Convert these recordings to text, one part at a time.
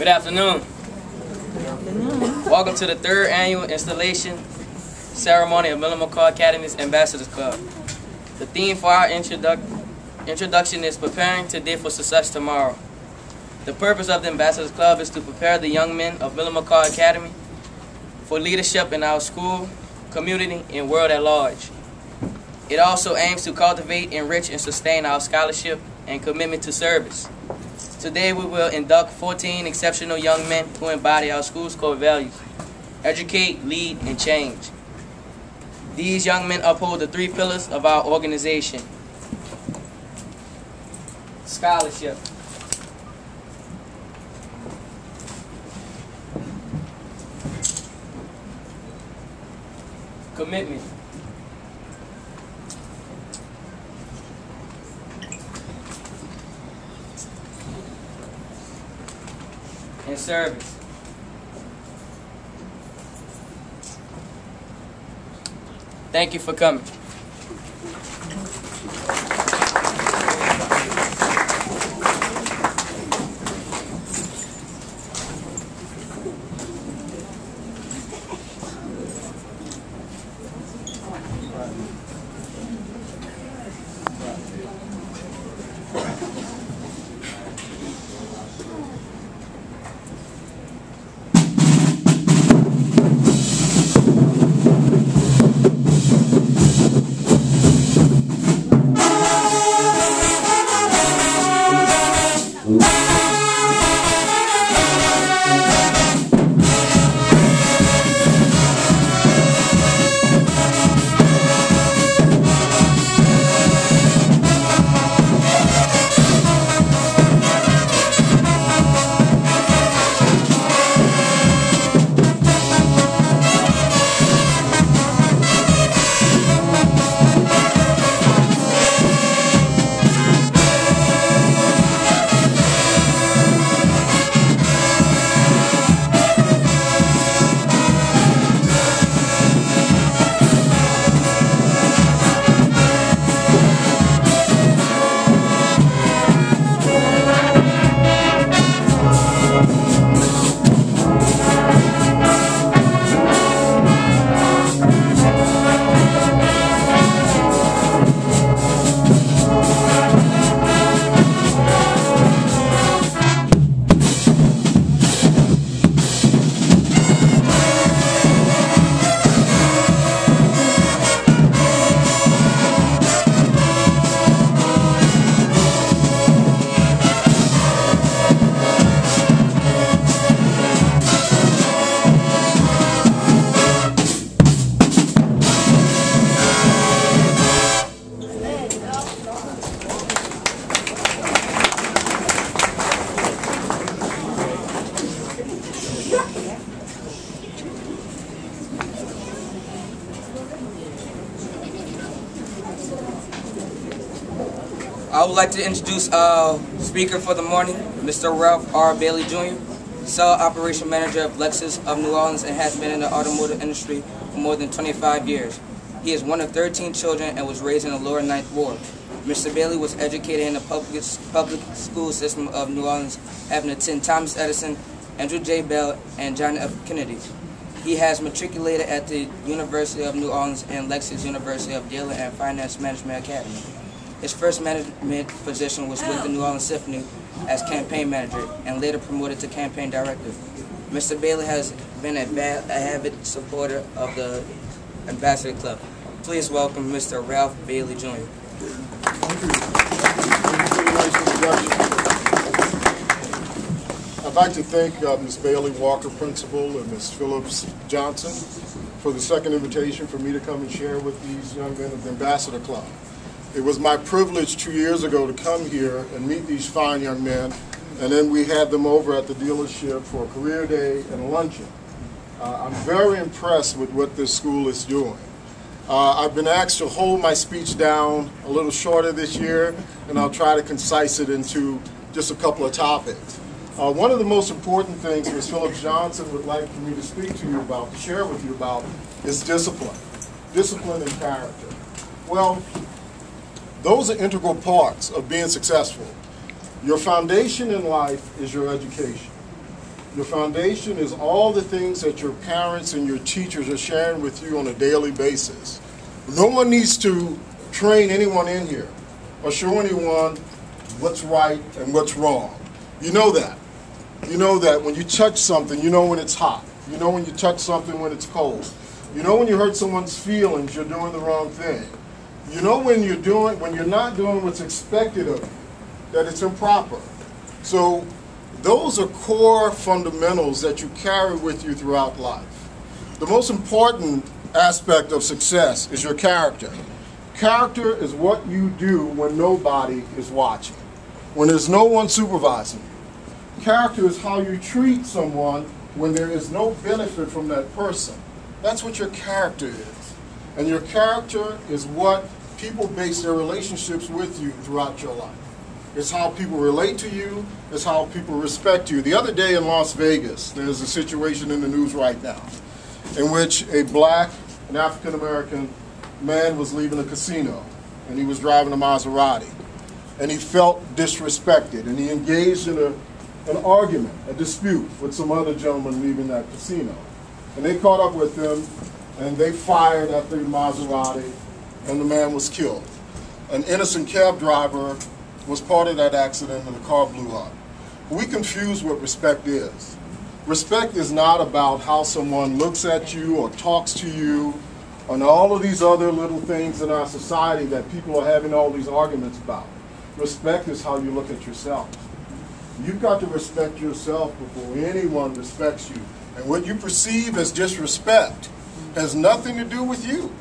Good afternoon. Welcome to the 3rd annual installation ceremony of McCOY Academy's Ambassadors Club. The theme for our introduction is preparing today for success tomorrow. The purpose of the Ambassadors Club is to prepare the young men of McCOY Academy for leadership in our school, community, and world at large. It also aims to cultivate, enrich, and sustain our scholarship and commitment to service. Today we will induct 14 exceptional young men who embody our school's core values: educate, lead, and change. These young men uphold the 3 pillars of our organization: scholarship, commitment, and service. Thank you for coming. I would like to introduce our speaker for the morning, Mr. Ralph R. Bailey Jr., Cell Operation Manager of Lexus of New Orleans, and has been in the automotive industry for more than 25 years. He is one of 13 children and was raised in the lower 9th Ward. Mr. Bailey was educated in the public school system of New Orleans, having attended Thomas Edison, Andrew J. Bell, and John F. Kennedy. He has matriculated at the University of New Orleans and Lexus University of Dealer and Finance Management Academy. His first management position was with the New Orleans Symphony as campaign manager and later promoted to campaign director. Mr. Bailey has been an avid supporter of the Ambassador Club. Please welcome Mr. Ralph Bailey Jr. Thank you. Nice introduction. I'd like to thank Ms. Bailey Walker, Principal, and Ms. Phillips Johnson for the second invitation for me to come and share with these young men of the Ambassador Club. It was my privilege 2 years ago to come here and meet these fine young men, and then we had them over at the dealership for a career day and a luncheon. I'm very impressed with what this school is doing. I've been asked to hold my speech down a little shorter this year, and I'll try to concise it into just a couple of topics. One of the most important things Ms. Phillips Johnson would like for me to speak to you about, to share with you about, is discipline. Discipline and character. Well, those are integral parts of being successful. Your foundation in life is your education. Your foundation is all the things that your parents and your teachers are sharing with you on a daily basis. No one needs to train anyone in here or show anyone what's right and what's wrong. You know that. You know that when you touch something, you know when it's hot. You know when you touch something when it's cold. You know when you hurt someone's feelings, you're doing the wrong thing. You know when you're not doing what's expected of you, that it's improper. So those are core fundamentals that you carry with you throughout life. The most important aspect of success is your character. Character is what you do when nobody is watching, when there's no one supervising you. Character is how you treat someone when there is no benefit from that person. That's what your character is. And your character is what people base their relationships with you throughout your life. It's how people relate to you. It's how people respect you. The other day in Las Vegas, there's a situation in the news right now in which an African-American man was leaving a casino, and he was driving a Maserati, and he felt disrespected, and he engaged in an argument, a dispute with some other gentleman leaving that casino. And they caught up with him, and they fired at the Maserati, and the man was killed. An innocent cab driver was part of that accident, and the car blew up. We confuse what respect is. Respect is not about how someone looks at you or talks to you and all of these other little things in our society that people are having all these arguments about. Respect is how you look at yourself. You've got to respect yourself before anyone respects you. And what you perceive as disrespect has nothing to do with you.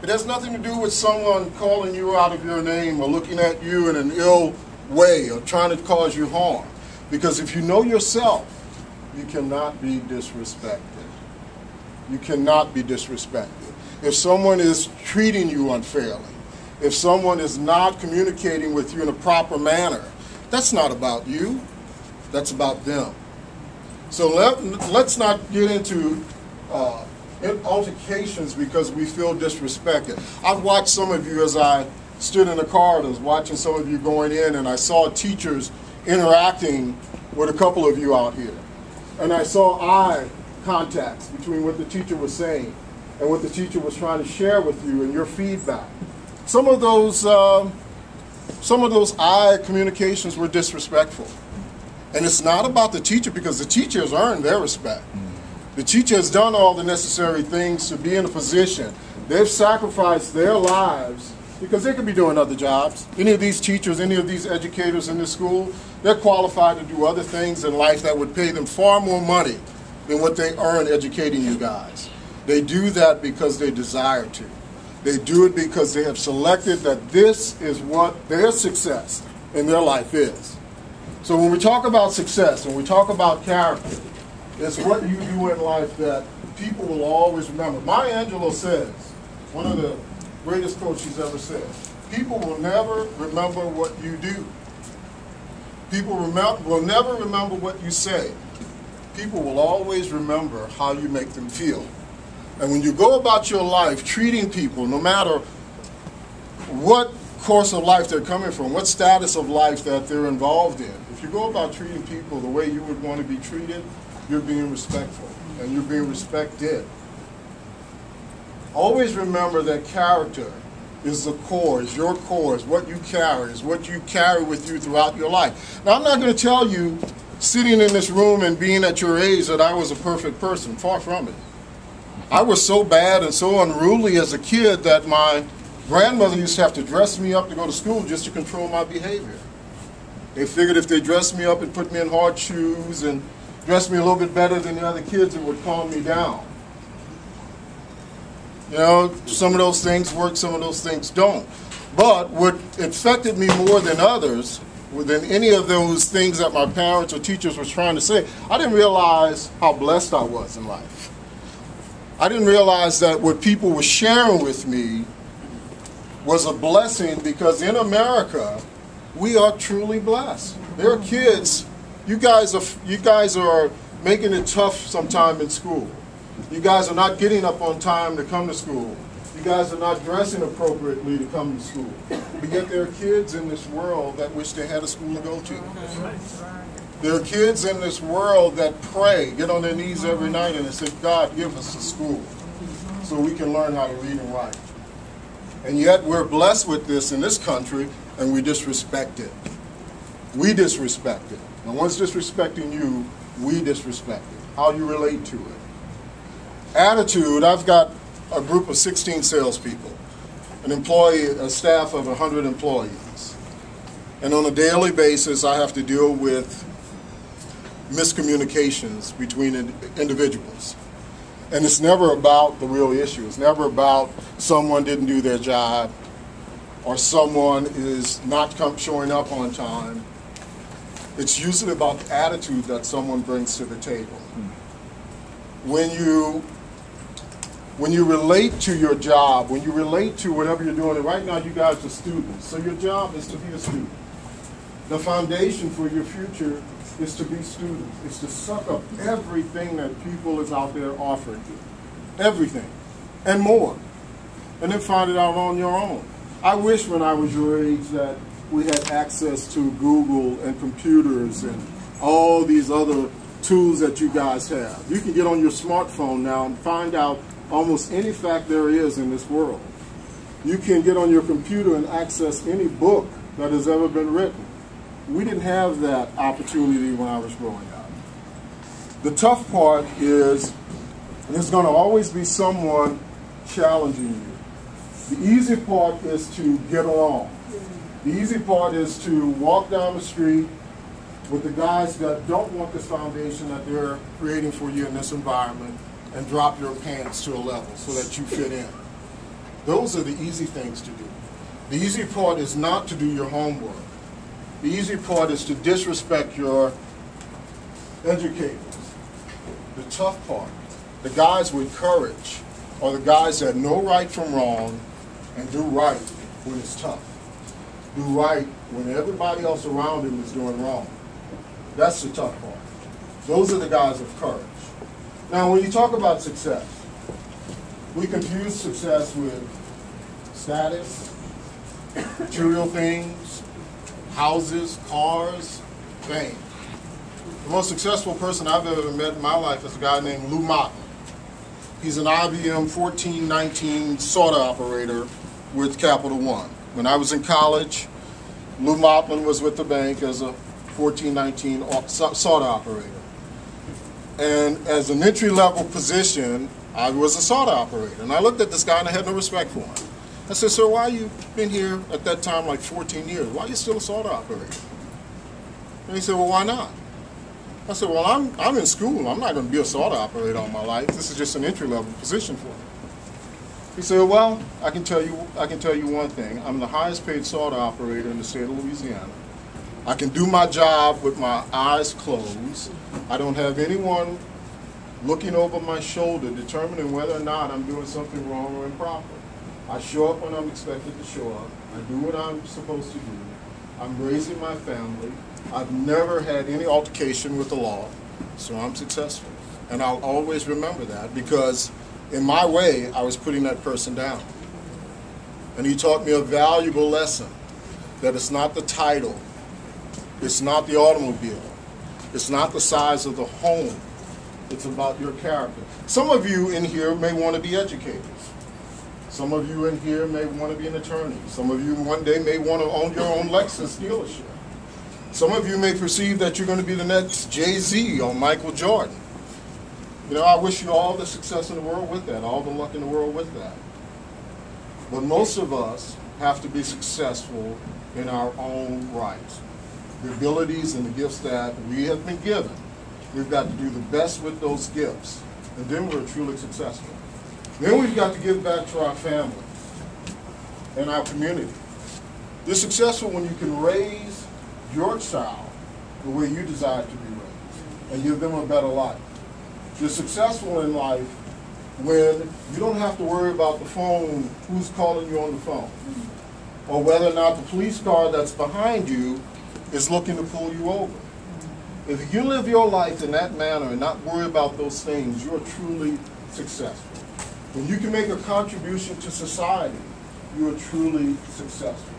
It has nothing to do with someone calling you out of your name or looking at you in an ill way or trying to cause you harm. Because if you know yourself, you cannot be disrespected. You cannot be disrespected. If someone is treating you unfairly, if someone is not communicating with you in a proper manner, that's not about you. That's about them. So let's not get into altercations because we feel disrespected. I've watched some of you as I stood in the corridors, watching some of you going in, and I saw teachers interacting with a couple of you out here. And I saw eye contacts between what the teacher was saying and what the teacher was trying to share with you and your feedback. Some of those eye communications were disrespectful. And it's not about the teacher, because the teacher has earned their respect. The teacher has done all the necessary things to be in a position. They've sacrificed their lives because they could be doing other jobs. Any of these teachers, any of these educators in this school, they're qualified to do other things in life that would pay them far more money than what they earn educating you guys. They do that because they desire to. They do it because they have selected that this is what their success in their life is. So when we talk about success, when we talk about character, it's what you do in life that people will always remember. Maya Angelou says, one of the greatest quotes she's ever said, people will never remember what you do. People will never remember what you say. People will always remember how you make them feel. And when you go about your life treating people, no matter what course of life they're coming from, what status of life that they're involved in, if you go about treating people the way you would want to be treated, you're being respectful and you're being respected. Always remember that character is the core, is your core, is what you carry, is what you carry with you throughout your life. Now, I'm not going to tell you, sitting in this room and being at your age, that I was a perfect person. Far from it. I was so bad and so unruly as a kid that my grandmother used to have to dress me up to go to school just to control my behavior. They figured if they dressed me up and put me in hard shoes and dressed me a little bit better than the other kids, it would calm me down. You know, some of those things work, some of those things don't. But what affected me more than others, than any of those things that my parents or teachers were trying to say, I didn't realize how blessed I was in life. I didn't realize that what people were sharing with me was a blessing, because in America, we are truly blessed. There are kids, you guys are making it tough sometime in school. You guys are not getting up on time to come to school. You guys are not dressing appropriately to come to school. But yet there are kids in this world that wish they had a school to go to. There are kids in this world that pray, get on their knees every night and say, God, give us a school so we can learn how to read and write. And yet we're blessed with this in this country, and we disrespect it. We disrespect it. No one's disrespecting you, we disrespect it. How you relate to it. Attitude, I've got a group of 16 salespeople, a staff of 100 employees. And on a daily basis, I have to deal with miscommunications between individuals. And it's never about the real issue. It's never about someone didn't do their job or someone is not showing up on time. It's usually about the attitude that someone brings to the table. When you relate to your job, when you relate to whatever you're doing, and right now you guys are students, so your job is to be a student. The foundation for your future is to be students. It's to suck up everything that people is out there offering you. Everything. And more. And then find it out on your own. I wish when I was your age that we had access to Google and computers and all these other tools that you guys have. You can get on your smartphone now and find out almost any fact there is in this world. You can get on your computer and access any book that has ever been written. We didn't have that opportunity when I was growing up. The tough part is there's going to always be someone challenging you. The easy part is to get along. The easy part is to walk down the street with the guys that don't want this foundation that they're creating for you in this environment and drop your pants to a level so that you fit in. Those are the easy things to do. The easy part is not to do your homework. The easy part is to disrespect your educators. The tough part, the guys with courage, are the guys that know right from wrong and do right when it's tough. Do right when everybody else around him is doing wrong. That's the tough part. Those are the guys of courage. Now, when you talk about success, we confuse success with status, material things, houses, cars, fame. The most successful person I've ever met in my life is a guy named Lou Motley. He's an IBM 1419 sorter operator with Capital One. When I was in college, Lou Motley was with the bank as a 1419 sorter operator. And as an entry-level position, I was a sorter operator. And I looked at this guy and I had no respect for him. I said, sir, why you been here at that time like 14 years? Why are you still a sorter operator? And he said, well, why not? I said, well, I'm in school. I'm not going to be a sorter operator all my life. This is just an entry-level position for me. He said, well, I can tell you one thing. I'm the highest paid sorter operator in the state of Louisiana. I can do my job with my eyes closed. I don't have anyone looking over my shoulder determining whether or not I'm doing something wrong or improper. I show up when I'm expected to show up. I do what I'm supposed to do. I'm raising my family. I've never had any altercation with the law, so I'm successful. And I'll always remember that because in my way, I was putting that person down. And he taught me a valuable lesson, that it's not the title, it's not the automobile, it's not the size of the home, it's about your character. Some of you in here may want to be educators. Some of you in here may want to be an attorney. Some of you one day may want to own your own Lexus dealership. Some of you may perceive that you're going to be the next Jay-Z or Michael Jordan. You know, I wish you all the success in the world with that, all the luck in the world with that. But most of us have to be successful in our own rights. The abilities and the gifts that we have been given, we've got to do the best with those gifts, and then we're truly successful. Then we've got to give back to our family and our community. You're successful when you can raise your child the way you desire to be raised and give them a better life. You're successful in life when you don't have to worry about the phone, who's calling you on the phone, or whether or not the police car that's behind you is looking to pull you over. If you live your life in that manner and not worry about those things, you're truly successful. When you can make a contribution to society, you are truly successful.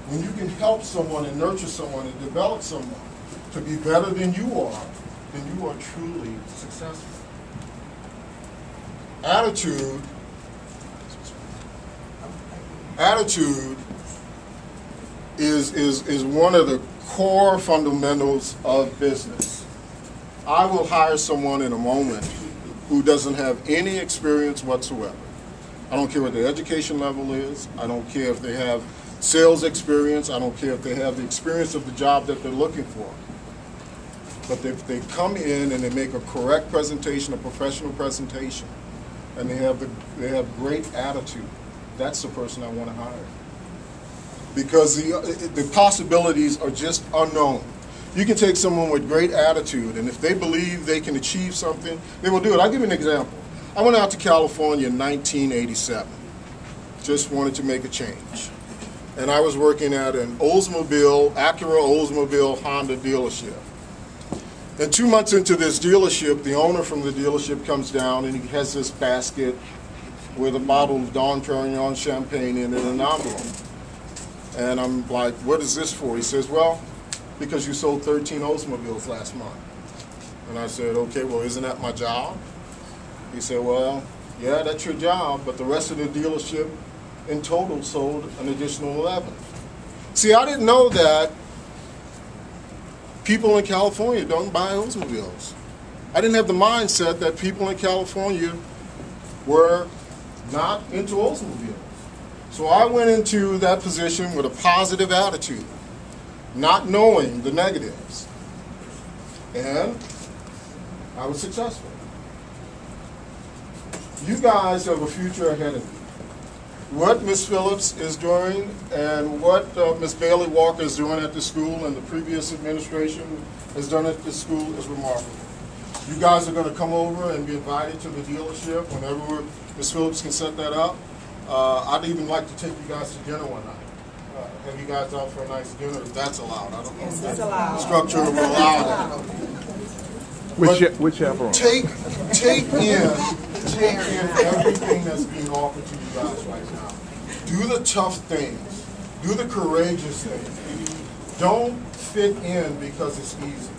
When you can help someone and nurture someone and develop someone to be better than you are, then you are truly successful. Attitude is one of the core fundamentals of business. I will hire someone in a moment who doesn't have any experience whatsoever. I don't care what their education level is. I don't care if they have sales experience. I don't care if they have the experience of the job that they're looking for. But if they come in and they make a correct presentation, a professional presentation, and they have great attitude, that's the person I want to hire. Because the possibilities are just unknown. You can take someone with great attitude, and if they believe they can achieve something, they will do it. I'll give you an example. I went out to California in 1987. Just wanted to make a change. And I was working at an Oldsmobile, Acura Oldsmobile Honda dealership. And 2 months into this dealership, the owner from the dealership comes down and he has this basket with a bottle of Dom Perignon champagne in it and an envelope. And I'm like, what is this for? He says, well, because you sold 13 Oldsmobiles last month. And I said, okay, well, isn't that my job? He said, well, yeah, that's your job, but the rest of the dealership in total sold an additional 11. See, I didn't know that people in California don't buy Oldsmobiles. I didn't have the mindset that people in California were not into Oldsmobiles. So I went into that position with a positive attitude, not knowing the negatives. And I was successful. You guys have a future ahead of you. What Ms. Phillips is doing and what Ms. Bailey Walker is doing at the school and the previous administration has done at the school is remarkable. You guys are going to come over and be invited to the dealership whenever Ms. Phillips can set that up. I'd even like to take you guys to dinner one night. Have you guys out for a nice dinner if that's allowed. I don't know if the structure will allow that. Which chaperone? Take in everything that's being offered to you guys right now. Do the tough things. Do the courageous things. Don't fit in because it's easy.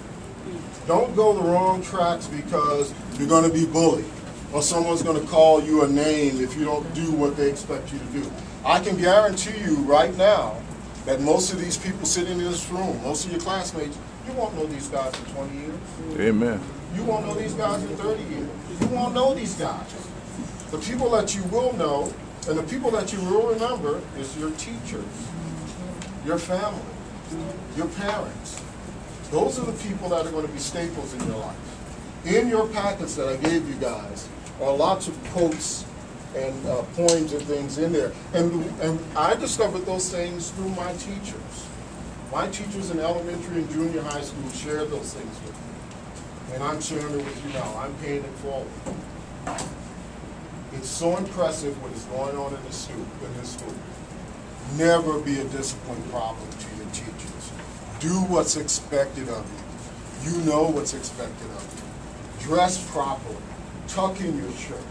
Don't go the wrong tracks because you're going to be bullied or someone's going to call you a name if you don't do what they expect you to do. I can guarantee you right now that most of these people sitting in this room, most of your classmates, you won't know these guys in 20 years. Amen. You won't know these guys in 30 years. You won't know these guys. The people that you will know and the people that you will remember is your teachers, your family, your parents. Those are the people that are going to be staples in your life. In your packets that I gave you guys are lots of quotes and poems and things in there. And I discovered those things through my teachers. My teachers in elementary and junior high school shared those things with me. And I'm sharing it with you now. I'm paying it forward. It's so impressive what is going on in this school. Never be a discipline problem to your teachers. Do what's expected of you. You know what's expected of you. Dress properly. Tuck in your shirt.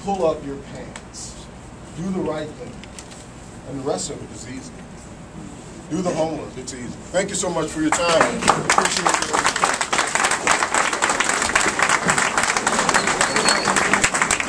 Pull up your pants. Do the right thing. And the rest of it is easy. Do the homework. It's easy. Thank you so much for your time. Appreciate it.